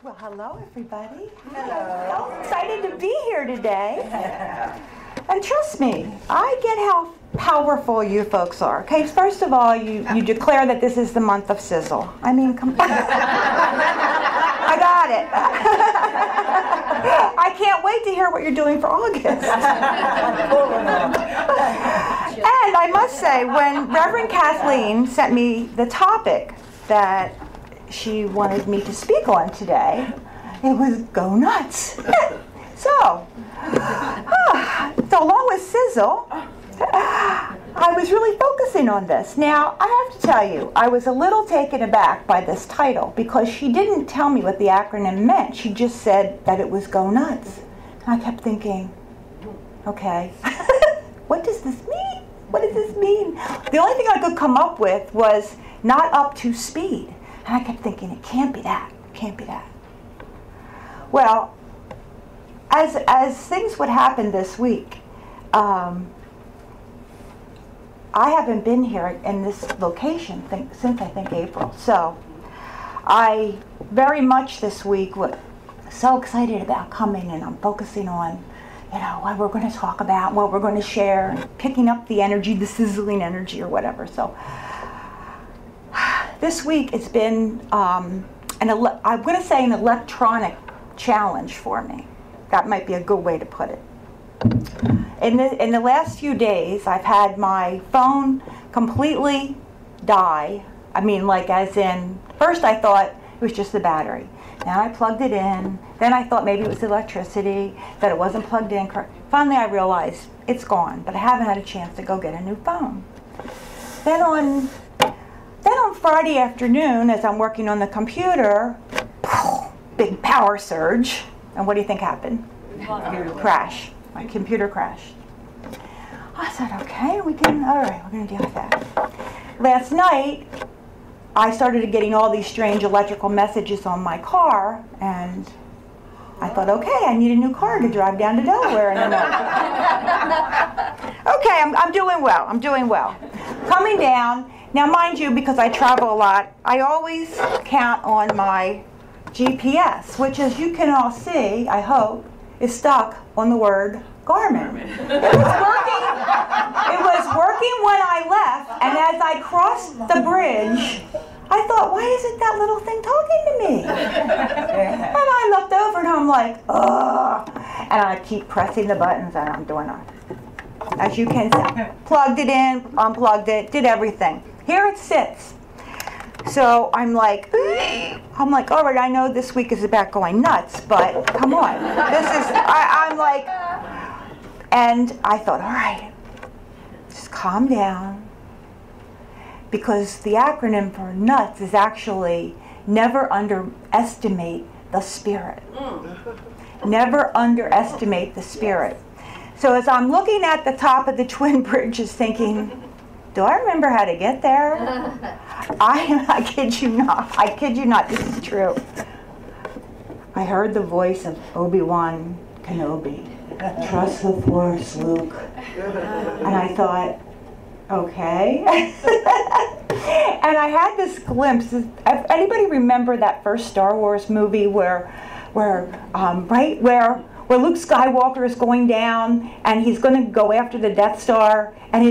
Well, hello, everybody. Hello. I'm excited to be here today. And trust me, I get how powerful you folks are. Okay, first of all, you declare that this is the month of sizzle. I mean, come on. I got it. I can't wait to hear what you're doing for August. And I must say, when Reverend Kathleen sent me the topic that she wanted me to speak on today, it was go nuts. So along with sizzle, I was really focusing on this. Now, I have to tell you, I was a little taken aback by this title because she didn't tell me what the acronym meant. She just said that it was go nuts. And I kept thinking, okay, what does this mean? What does this mean? The only thing I could come up with was not up to speed. And I kept thinking, it can't be that. It can't be that. Well, as things would happen this week, I haven't been here in this location since I think April. So I very much this week was so excited about coming, and I'm focusing on, what we're going to talk about, what we're going to share, and picking up the energy, the sizzling energy or whatever. So this week it's been, I'm going to say an electronic challenge for me. That might be a good way to put it. In the last few days, I've had my phone completely die. I mean, like as in, first I thought it was just the battery. Now I plugged it in. Then I thought maybe it was electricity, that it wasn't plugged in. Finally I realized it's gone, but I haven't had a chance to go get a new phone. Then on Friday afternoon, as I'm working on the computer, big power surge. And what do you think happened? Crash. My computer crashed. I said, okay, all right, we're going to deal with that. Last night, I started getting all these strange electrical messages on my car, and I thought, okay, I need a new car to drive down to Delaware in the morning. Okay, I'm doing well. I'm doing well. Coming down. Now, mind you, because I travel a lot, I always count on my GPS, which, as you can all see, I hope, is stuck on the word Garmin. It was working when I left, and as I crossed the bridge, I thought, why isn't that little thing talking to me? And I looked over and I'm like, ugh. And I keep pressing the buttons and I'm doing it. As you can see, plugged it in, unplugged it, did everything. Here it sits. So I'm like, all right, I know this week is about going nuts, but come on. I'm like, and I thought, all right, just calm down. Because the acronym for nuts is actually never underestimate the spirit. Never underestimate the spirit. So as I'm looking at the top of the Twin Bridges thinking, do I remember how to get there? I kid you not. I kid you not. This is true. I heard the voice of Obi-Wan Kenobi. Trust the Force, Luke. And I thought, okay. And I had this glimpse. Anybody remember that first Star Wars movie where Luke Skywalker is going down and he's going to go after the Death Star, and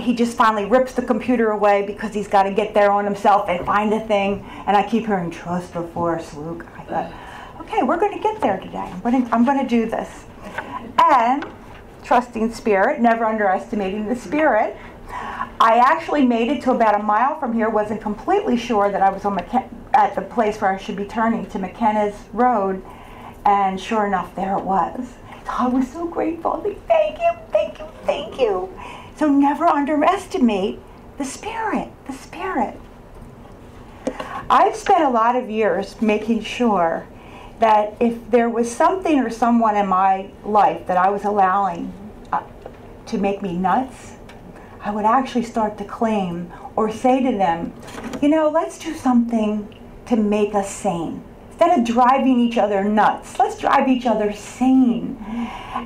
he just finally rips the computer away because he's got to get there on himself and find the thing. And I keep hearing, trust the Force, Luke. I thought, okay, we're going to get there today. I'm going to do this. And trusting spirit, never underestimating the spirit, I actually made it to about a mile from here. Wasn't completely sure that I was at the place where I should be turning to McKenna's Road. And sure enough, there it was. So I was so grateful. Thank you, thank you, thank you. So never underestimate the spirit, the spirit. I've spent a lot of years making sure that if there was something or someone in my life that I was allowing to make me nuts, I would actually start to claim or say to them, let's do something to make us sane. Instead of driving each other nuts, let's drive each other sane.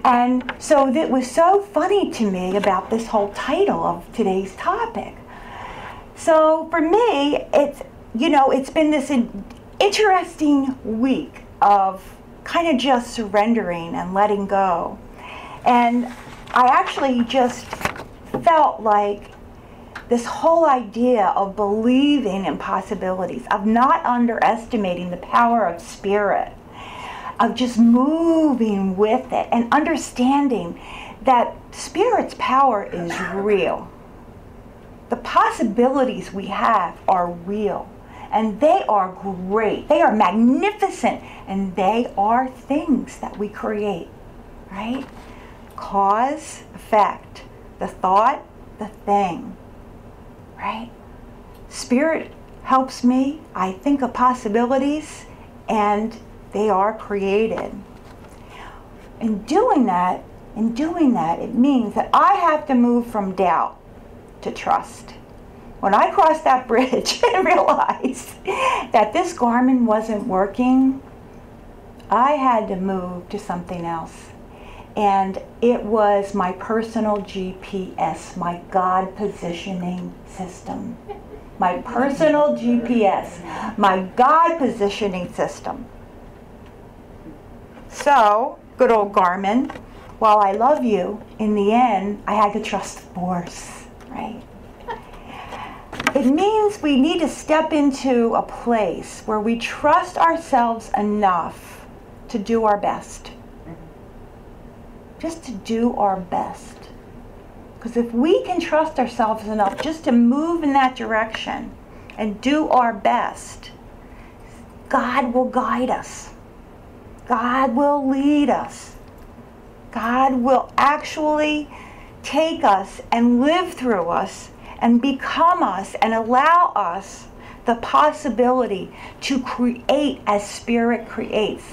And so it was so funny to me about this whole title of today's topic. So for me, it's been this interesting week of kind of just surrendering and letting go. And I actually just felt like this whole idea of believing in possibilities, of not underestimating the power of spirit, of just moving with it and understanding that spirit's power is real. The possibilities we have are real, and they are great. They are magnificent, and they are things that we create, right? Cause, effect, the thought, the thing, right? Spirit helps me. I think of possibilities, and they are created. In doing that, it means that I have to move from doubt to trust. When I crossed that bridge and realized that this Garmin wasn't working, I had to move to something else. And it was my personal GPS, my God positioning system. My personal GPS, my God positioning system. So, good old Garmin, while I love you, in the end, I had to trust the force, right? It means we need to step into a place where we trust ourselves enough to do our best. Just to do our best. Because if we can trust ourselves enough just to move in that direction and do our best, God will guide us. God will lead us. God will actually take us and live through us and become us and allow us the possibility to create as Spirit creates.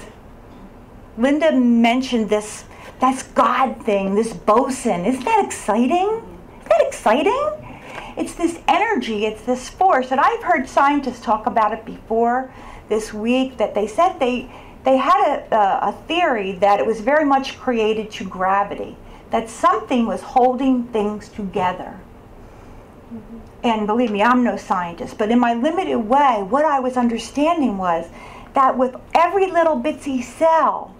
Linda mentioned this, that's God thing, this boson. Isn't that exciting? Isn't that exciting? It's this energy, it's this force. And I've heard scientists talk about it before this week, that they said they had a theory that it was very much created to gravity, that something was holding things together. And believe me, I'm no scientist, but in my limited way, what I was understanding was that with every little bitsy cell,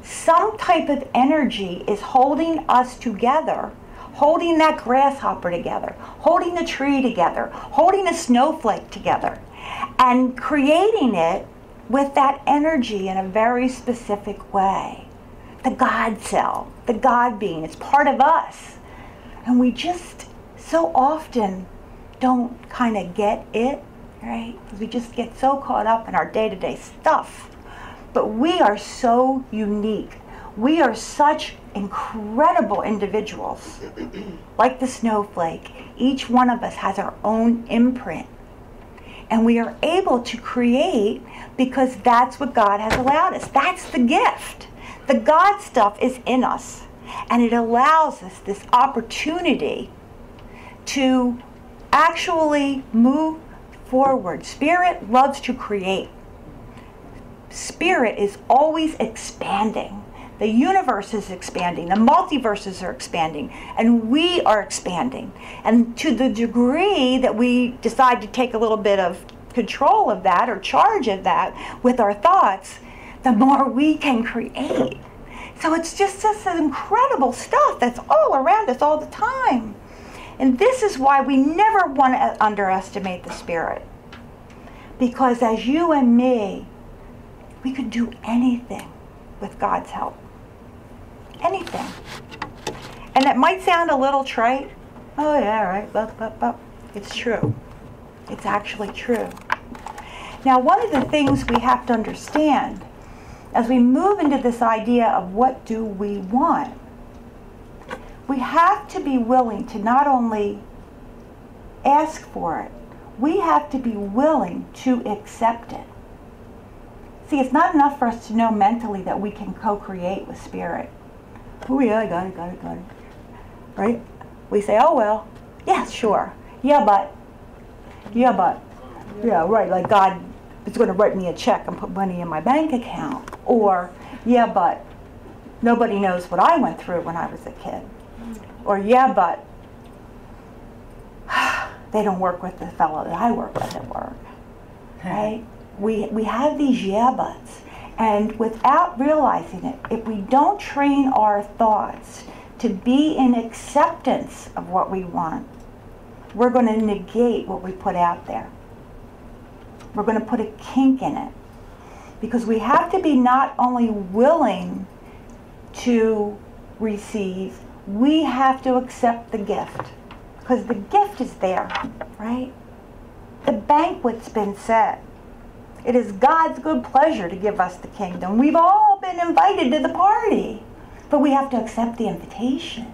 some type of energy is holding us together, holding that grasshopper together, holding the tree together, holding a snowflake together, and creating it with that energy in a very specific way. The God cell, the God being, it's part of us. And we just so often don't kind of get it, right? Because we just get so caught up in our day-to-day stuff. But we are so unique. We are such incredible individuals. Like the snowflake, each one of us has our own imprint. And we are able to create because that's what God has allowed us. That's the gift. The God stuff is in us. And it allows us this opportunity to actually move forward. Spirit loves to create. Spirit is always expanding. The universe is expanding. The multiverses are expanding. And we are expanding. And to the degree that we decide to take a little bit of control of that or charge of that with our thoughts, the more we can create. So it's just this incredible stuff that's all around us all the time. And this is why we never want to underestimate the Spirit. Because as you and me, we could do anything with God's help. Anything. And it might sound a little trite. Oh yeah, right. It's true. It's actually true. Now, one of the things we have to understand as we move into this idea of what do we want, we have to be willing to not only ask for it, we have to be willing to accept it. See, it's not enough for us to know mentally that we can co-create with Spirit. Oh yeah, I got it. Right? We say, oh well, yeah, sure. Yeah, but. Yeah, right, like God is going to write me a check and put money in my bank account. Or, yeah, but nobody knows what I went through when I was a kid. Or, yeah, but they don't work with the fellow that I work with at work. Right? we have these yeah buts. And without realizing it, if we don't train our thoughts to be in acceptance of what we want, we're going to negate what we put out there. We're going to put a kink in it. Because we have to be not only willing to receive, we have to accept the gift. Because the gift is there, right? The banquet's been set. It is God's good pleasure to give us the kingdom. We've all been invited to the party. But we have to accept the invitation.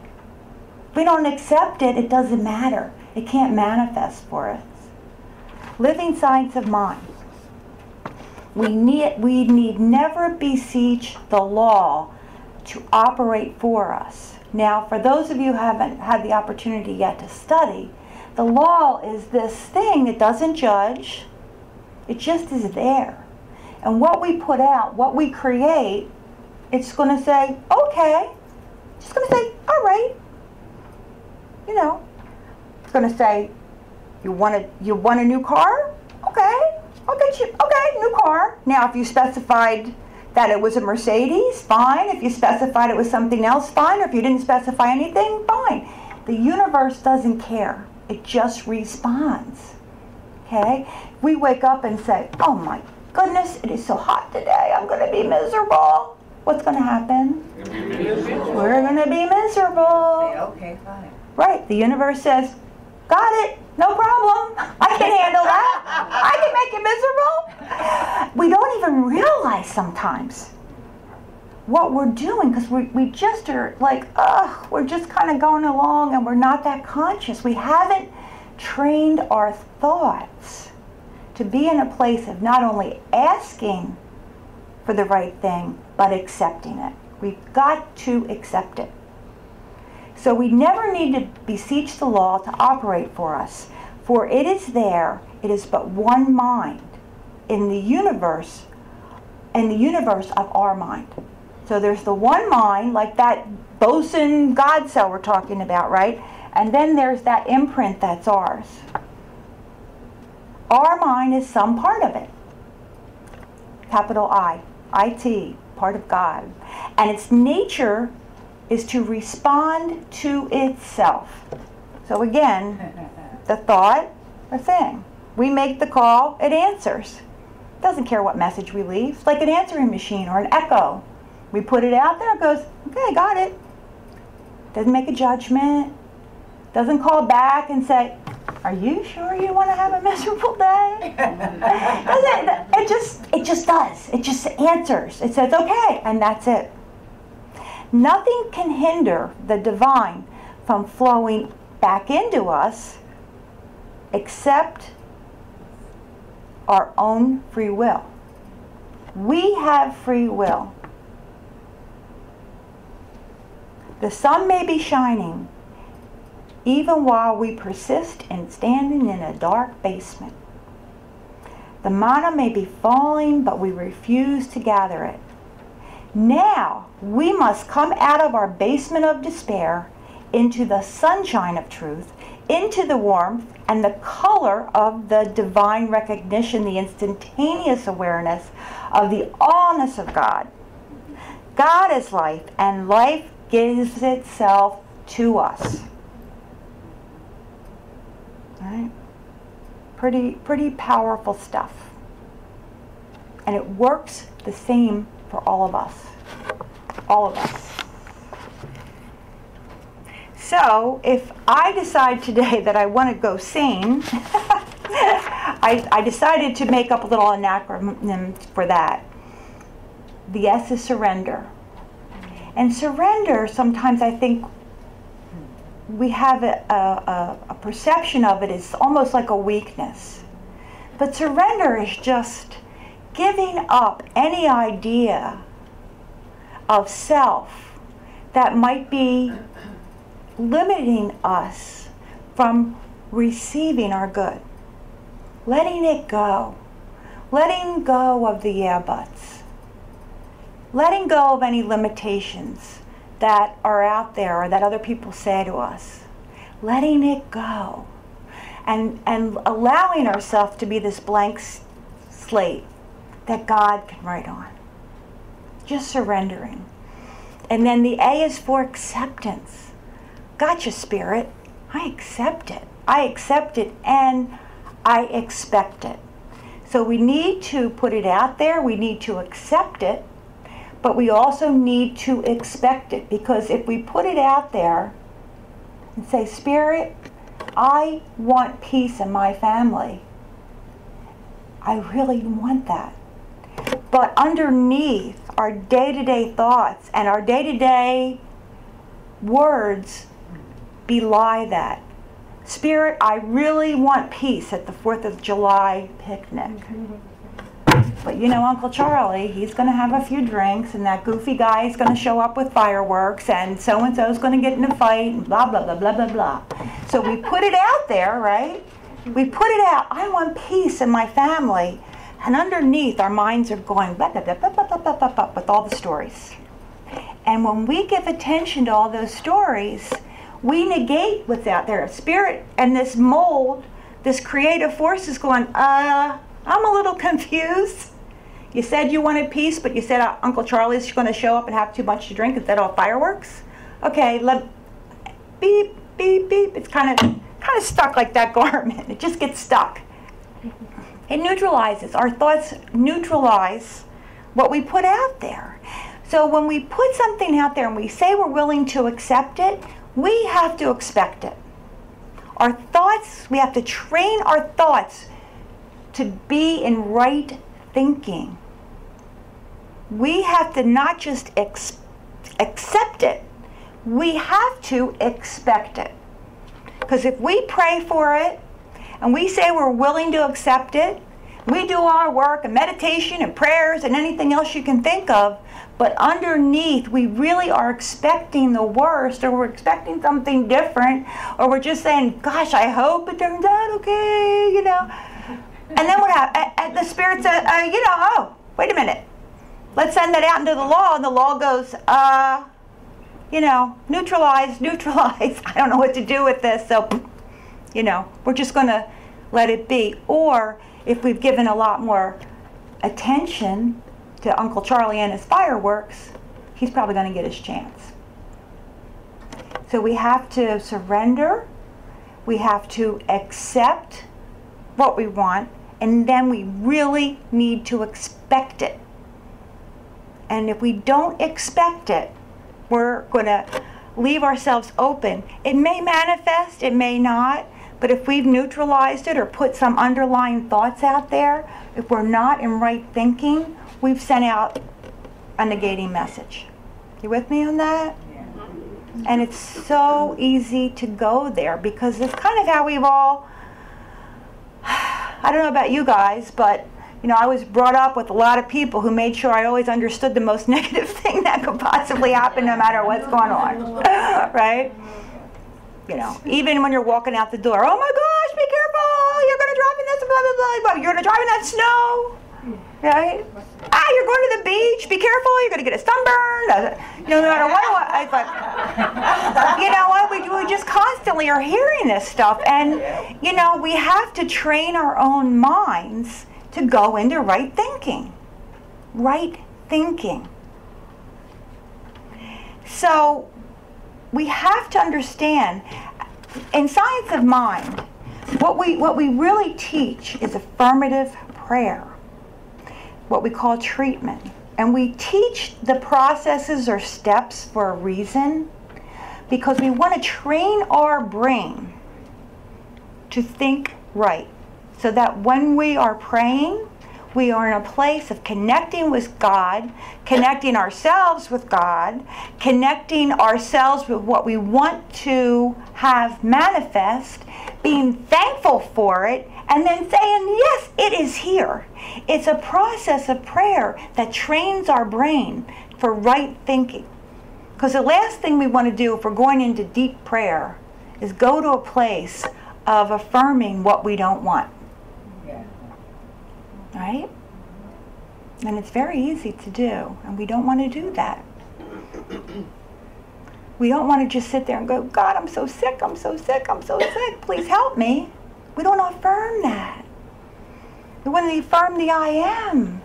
If we don't accept it, it doesn't matter. It can't manifest for us. Living signs of mind. We need never beseech the law to operate for us. Now, for those of you who haven't had the opportunity yet to study, the law is this thing that doesn't judge. It just is there. And what we put out, what we create, it's going to say, okay. It's going to say, all right. You know, it's going to say, you want a new car? Okay, I'll get you, okay, new car. Now, if you specified that it was a Mercedes, fine. If you specified it was something else, fine. Or if you didn't specify anything, fine. The universe doesn't care. It just responds. Okay? We wake up and say, oh my goodness, it is so hot today. I'm going to be miserable. What's going to happen? We're going to be miserable. Okay, fine. Right. The universe says, got it. No problem. I can handle that. I can make it miserable. We don't even realize sometimes what we're doing because we just are like, we're just kind of going along and we're not that conscious. We haven't trained our thoughts to be in a place of not only asking for the right thing, but accepting it. We've got to accept it. So we never need to beseech the law to operate for us, for it is there, it is but one mind in the universe of our mind. So there's the one mind, like that boson God cell we're talking about, right? And then there's that imprint that's ours. Our mind is some part of it. Capital I, IT, part of God. And its nature is to respond to itself. So again, the thought or thing. We make the call, it answers. Doesn't care what message we leave. It's like an answering machine or an echo. We put it out there, it goes, okay, got it. Doesn't make a judgment. Doesn't call back and say, are you sure you want to have a miserable day? It just does. It just answers. It says, okay, and that's it. Nothing can hinder the divine from flowing back into us except our own free will. We have free will. The sun may be shining even while we persist in standing in a dark basement. The manna may be falling, but we refuse to gather it. Now, we must come out of our basement of despair into the sunshine of truth, into the warmth and the color of the divine recognition, the instantaneous awareness of the allness of God. God is life, and life gives itself to us. All right? Pretty powerful stuff. And it works the same for all of us. All of us. So, if I decide today that I want to go sane, I decided to make up a little acronym for that. The S is surrender. And surrender, sometimes I think we have a perception of it as almost like a weakness. But surrender is just giving up any idea of self that might be limiting us from receiving our good. Letting it go. Letting go of the yeah buts. Letting go of any limitations that are out there or that other people say to us. Letting it go. And allowing ourselves to be this blank slate that God can write on. Just surrendering. And then the A is for acceptance. Gotcha, Spirit. I accept it. I accept it and I expect it. So we need to put it out there. We need to accept it. But we also need to expect it. Because if we put it out there and say, Spirit, I want peace in my family. I really want that. But underneath our day-to-day thoughts and our day-to-day words belie that. Spirit, I really want peace at the 4th of July picnic. But you know Uncle Charlie, he's going to have a few drinks, and that goofy guy is going to show up with fireworks, and so-and-so is going to get in a fight, and blah, blah, blah, blah, blah, blah. So we put it out there, right? We put it out. I want peace in my family. And underneath, our minds are going blah, blah, blah, blah, blah, blah, blah, blah, with all the stories. And when we give attention to all those stories, we negate what's out there. Spirit and this mold, this creative force is going, I'm a little confused. You said you wanted peace, but you said Uncle Charlie's going to show up and have too much to drink instead of fireworks? Okay, beep, beep, beep. It's kind of stuck like that garment. It just gets stuck. It neutralizes. Our thoughts neutralize what we put out there. So when we put something out there and we say we're willing to accept it, we have to expect it. Our thoughts, we have to train our thoughts to be in right thinking. We have to not just accept it, we have to expect it. Because if we pray for it, and we say we're willing to accept it, we do our work and meditation and prayers and anything else you can think of, but underneath we really are expecting the worst, or we're expecting something different, or we're just saying, gosh, I hope it turns out okay, you know. And then what happens? And the Spirit says, oh, wait a minute. Let's send that out into the law, and the law goes, neutralize. I don't know what to do with this, so, we're just going to let it be. Or if we've given a lot more attention to Uncle Charlie and his fireworks, he's probably going to get his chance. So we have to surrender, we have to accept what we want, and then we really need to expect it. And if we don't expect it, we're going to leave ourselves open. It may manifest, it may not, but if we've neutralized it or put some underlying thoughts out there, if we're not in right thinking, we've sent out a negating message. You with me on that? Yeah. And it's so easy to go there because it's kind of how we've all, I don't know about you guys, but I was brought up with a lot of people who made sure I always understood the most negative thing that could possibly happen no matter what's going on, right? Even when you're walking out the door, oh my gosh, be careful, you're going to drive in this, blah, blah, blah, blah. You're going to drive in that snow, right? You're going to the beach, be careful, you're going to get a sunburn. No matter what, I thought, you know what, we just constantly are hearing this stuff, and, we have to train our own minds to go into right thinking. Right thinking. So we have to understand, in science of mind, what we really teach is affirmative prayer, what we call treatment. And we teach the processes or steps for a reason, because we want to train our brain to think right. So that when we are praying, we are in a place of connecting with God, connecting ourselves with God, connecting ourselves with what we want to have manifest, being thankful for it, and then saying, yes, it is here. It's a process of prayer that trains our brain for right thinking. Because the last thing we want to do if we're going into deep prayer is go to a place of affirming what we don't want. Right? And it's very easy to do, and we don't want to do that. We don't want to just sit there and go, God, I'm so sick, I'm so sick, I'm so sick, please help me. We don't affirm that. We want to affirm the I am.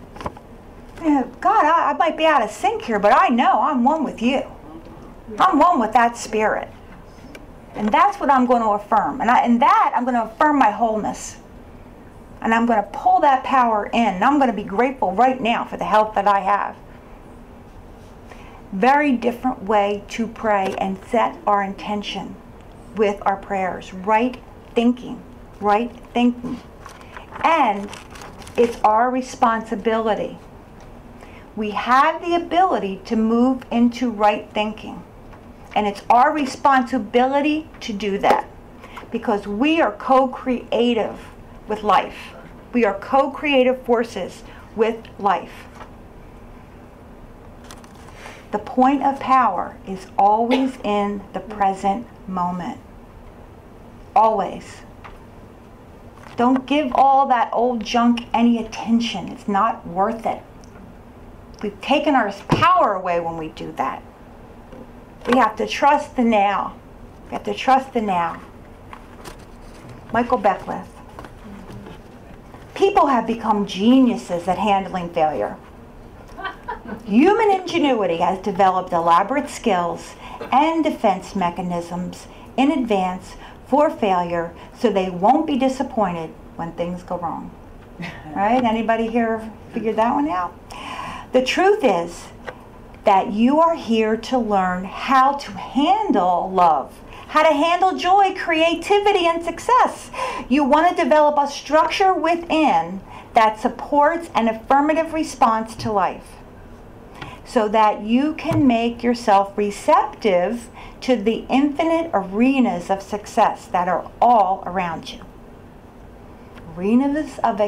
God, I might be out of sync here, but I know I'm one with you. I'm one with that spirit. And that's what I'm going to affirm. And in that, I'm going to affirm my wholeness. And I'm going to pull that power in. And I'm going to be grateful right now for the health that I have. Very different way to pray and set our intention with our prayers. Right thinking. Right thinking. And it's our responsibility. We have the ability to move into right thinking. And it's our responsibility to do that. Because we are co-creative with life. We are co-creative forces with life. The point of power is always in the present moment. Always. Don't give all that old junk any attention. It's not worth it. We've taken our power away when we do that. We have to trust the now. We have to trust the now. Michael Beckwith. People have become geniuses at handling failure. Human ingenuity has developed elaborate skills and defense mechanisms in advance for failure so they won't be disappointed when things go wrong. Right? Anybody here figured that one out? The truth is that you are here to learn how to handle love, how to handle joy, creativity, and success. You want to develop a structure within that supports an affirmative response to life so that you can make yourself receptive to the infinite arenas of success that are all around you. Arenas of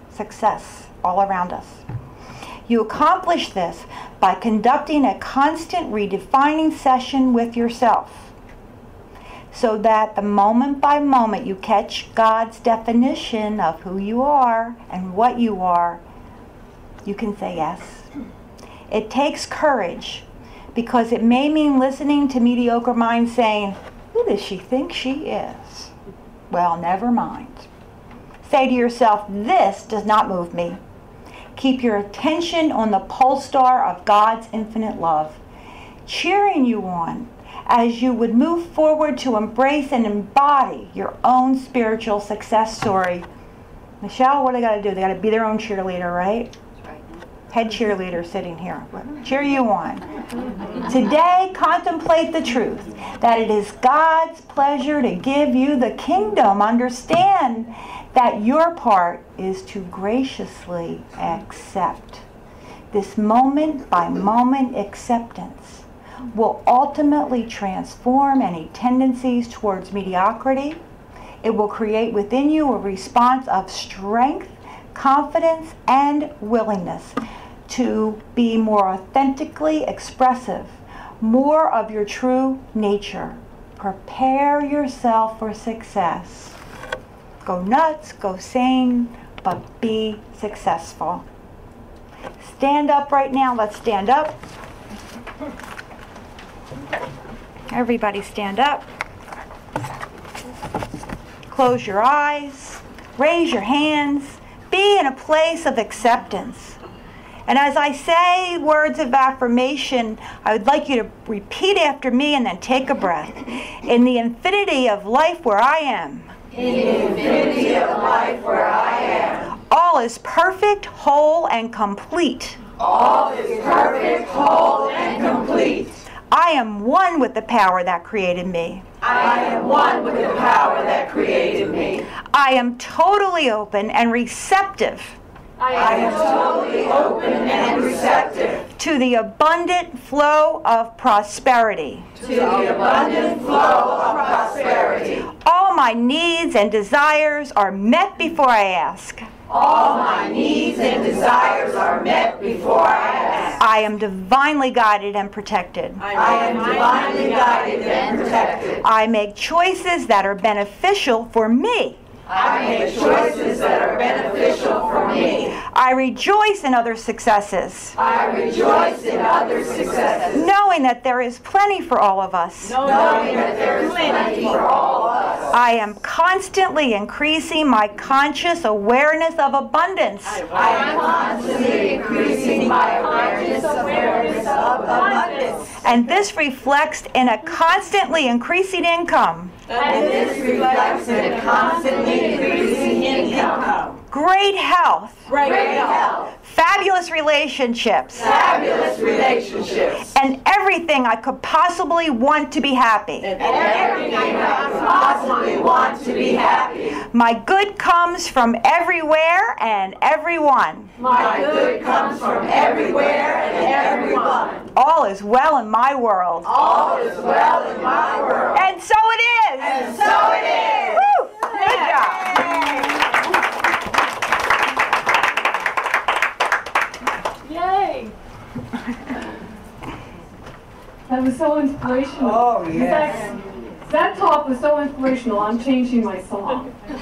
success all around us. You accomplish this by conducting a constant redefining session with yourself so that the moment by moment you catch God's definition of who you are and what you are, you can say yes. It takes courage because it may mean listening to mediocre minds saying, who does she think she is? Well, never mind. Say to yourself, this does not move me. Keep your attention on the pole star of God's infinite love, cheering you on as you would move forward to embrace and embody your own spiritual success story. Michelle, what do they got to do? They got to be their own cheerleader, right? Head cheerleader sitting here. Cheer you on. Today, contemplate the truth that it is God's pleasure to give you the kingdom. Understand that your part is to graciously accept. This moment by moment acceptance will ultimately transform any tendencies towards mediocrity. It will create within you a response of strength, confidence, and willingness to be more authentically expressive, more of your true nature. Prepare yourself for success. Go nuts, go sane, but be successful. Stand up right now. Let's stand up. Everybody stand up. Close your eyes. Raise your hands. Be in a place of acceptance. And as I say words of affirmation, I would like you to repeat after me and then take a breath. In the infinity of life where I am. In the infinity of life where I am. All is perfect, whole, and complete. All is perfect, whole, and complete. I am one with the power that created me. I am one with the power that created me. I am totally open and receptive. I am totally open and receptive to the abundant flow of prosperity. To the abundant flow of prosperity. All my needs and desires are met before I ask. All my needs and desires are met before I ask. I am divinely guided and protected. I am divinely guided and protected. I make choices that are beneficial for me. I make choices that are beneficial for me. I rejoice in other successes. I rejoice in other successes. Knowing that there is plenty for all of us. Knowing that there is plenty for all of us. I am constantly increasing my conscious awareness of abundance. I am constantly increasing my awareness of abundance. And this reflects in a constantly increasing income. And this reflects in a constantly increasing income. Great health. Great health. Fabulous relationships. Fabulous relationships. And everything I could possibly want to be happy. And everything I could possibly want to be happy. My good comes from everywhere and everyone. My good comes from everywhere and everyone. All is well in my world. All is well in my world. And so it is. And so it is. Woo! Good job. Yay! That was so inspirational. Oh, yes. That talk was so inspirational. I'm changing my song. All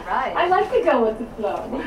right. I like to go with the flow.